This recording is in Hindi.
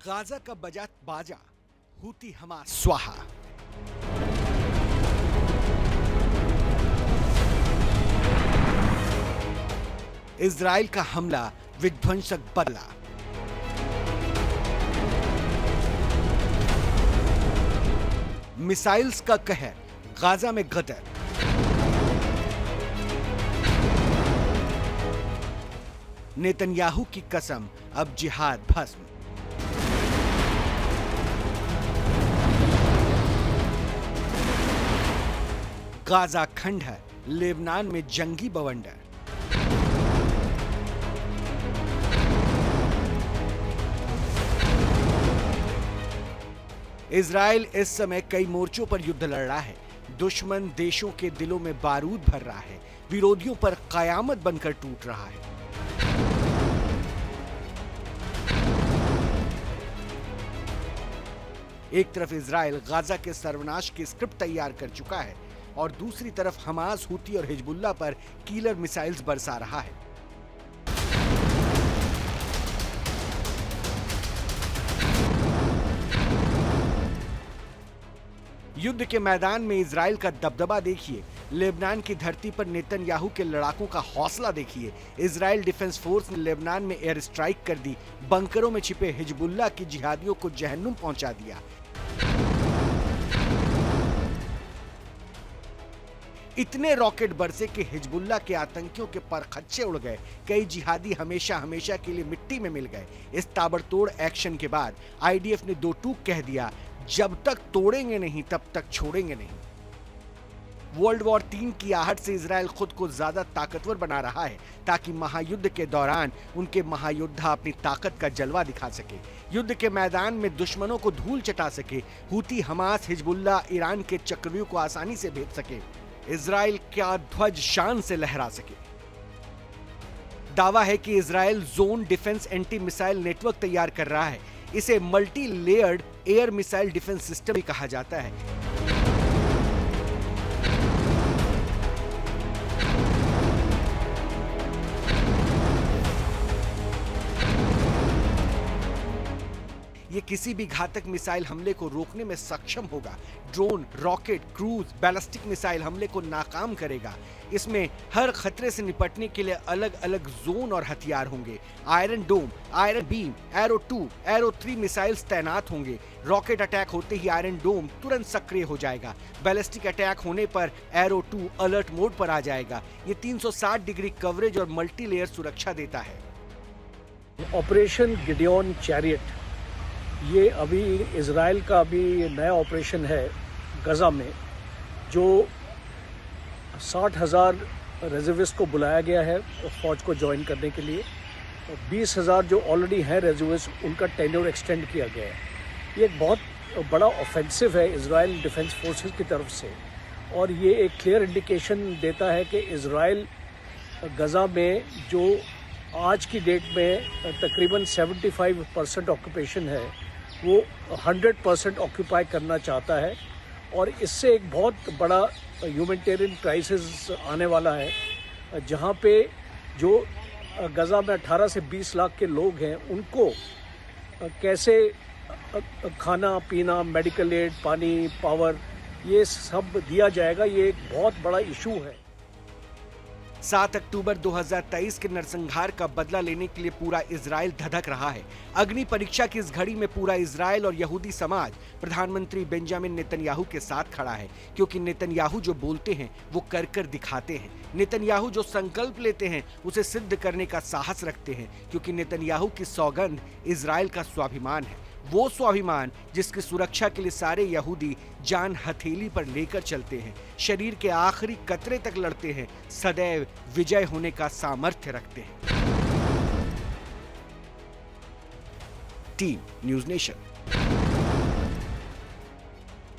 गाजा का बजा बाजा, हूती हमास स्वाहा। इजराइल का हमला विध्वंसक बदला। मिसाइल्स का कहर, गाजा में गदर। नेतन्याहू की कसम, अब जिहाद भस्म। गाजा खंडहर, लेबनान में जंगी बवंडर। इजराइल इस समय कई मोर्चों पर युद्ध लड़ रहा है। दुश्मन देशों के दिलों में बारूद भर रहा है, विरोधियों पर कयामत बनकर टूट रहा है। एक तरफ इजराइल गाजा के सर्वनाश की स्क्रिप्ट तैयार कर चुका है और दूसरी तरफ हमास, हूती और हिजबुल्लाह पर कीलर मिसाइल्स बरसा रहा है। युद्ध के मैदान में इजराइल का दबदबा देखिए, लेबनान की धरती पर नेतन्याहू के लड़ाकों का हौसला देखिए। इजराइल डिफेंस फोर्स ने लेबनान में एयर स्ट्राइक कर दी, बंकरों में छिपे हिजबुल्लाह की जिहादियों को जहन्नुम पहुंचा दिया। इतने रॉकेट बरसे कि हिजबुल्लाह के आतंकियों के परखच्चे उड़ गए, कई जिहादी हमेशा हमेशा के लिए मिट्टी में मिल गए। इस ताबड़तोड़ एक्शन के बाद आईडीएफ ने दो टूक कह दिया, जब तक तोड़ेंगे नहीं तब तक छोड़ेंगे नहीं। वर्ल्ड वॉर 3 की आहट से इजराइल खुद को ज्यादा ताकतवर बना रहा है ताकि महायुद्ध के दौरान उनके महायोद्धा अपनी ताकत का जलवा दिखा सके, युद्ध के मैदान में दुश्मनों को धूल चटा सके, हूती, हमास, हिजबुल्लाह, ईरान के चक्रव्यूह को आसानी से भेद सके, इजराइल का ध्वज शान से लहरा सके। दावा है कि Israel zone defence anti missile network तैयार कर रहा है। इसे multi layered air missile defence system भी कहा जाता है। ये किसी भी घातक मिसाइल हमले को रोकने में सक्षम होगा। Drone, rocket, cruise, ballistic missile हमले को नाकाम करेगा। इसमें हर खतरे से निपटने के लिए अलग अलग जोन और हथियार होंगे। Iron Dome, Iron Beam, Arrow 2, Arrow 3 missiles तैनात होंगे। रॉकेट अटैक होते ही आयरन डोम तुरंत सक्रिय हो जाएगा। बैलिस्टिक अटैक होने पर एरो 2 अलर्ट मोड पर आ जाएगा। ये 360 डिग्री कवरेज और मल्टी लेयर सुरक्षा देता है। ऑपरेशन गिडियोन चैरियट, ये अभी इजराइल का अभी नया ऑपरेशन है गजा में, जो 60,000 रेजर्विस्ट को बुलाया गया है फौज को ज्वाइन करने के लिए। 20,000 जो ऑलरेडी हैं रेजर्विस्ट, उनका टेन्योर एक्सटेंड किया गया है। ये एक बहुत बड़ा ऑफेंसिव है इजराइल डिफेंस फोर्सेस की तरफ से, और ये एक क्लियर इंडिकेशन देता है कि इजराइल गजा में जो आज की डेट में तकरीबन 75% ऑक्यूपेशन है, वो 100% ऑक्यूपाई करना चाहता है। और इससे एक बहुत बड़ा ह्यूमैनिटेरियन क्राइसिस आने वाला है, जहाँ पे जो गजा में 18 से 20 लाख के लोग हैं, उनको कैसे खाना पीना, मेडिकल एड, पानी, पावर, ये सब दिया जाएगा। ये एक बहुत बड़ा इशू है। 7 अक्टूबर 2023 के नरसंहार का बदला लेने के लिए पूरा इजराइल धधक रहा है। अग्नि परीक्षा की इस घड़ी में पूरा इजराइल और यहूदी समाज प्रधानमंत्री बेंजामिन नेतन्याहू के साथ खड़ा है, क्योंकि नेतन्याहू जो बोलते हैं वो कर कर दिखाते हैं। नेतन्याहू जो संकल्प लेते हैं उसे सिद्ध करने का साहस रखते हैं, क्योंकि नेतन्याहू की सौगंध इजराइल का स्वाभिमान है। वो स्वाभिमान जिसकी सुरक्षा के लिए सारे यहूदी जान हथेली पर लेकर चलते हैं, शरीर के आखिरी कतरे तक लड़ते हैं, सदैव विजय होने का सामर्थ्य रखते हैं। Team news nation.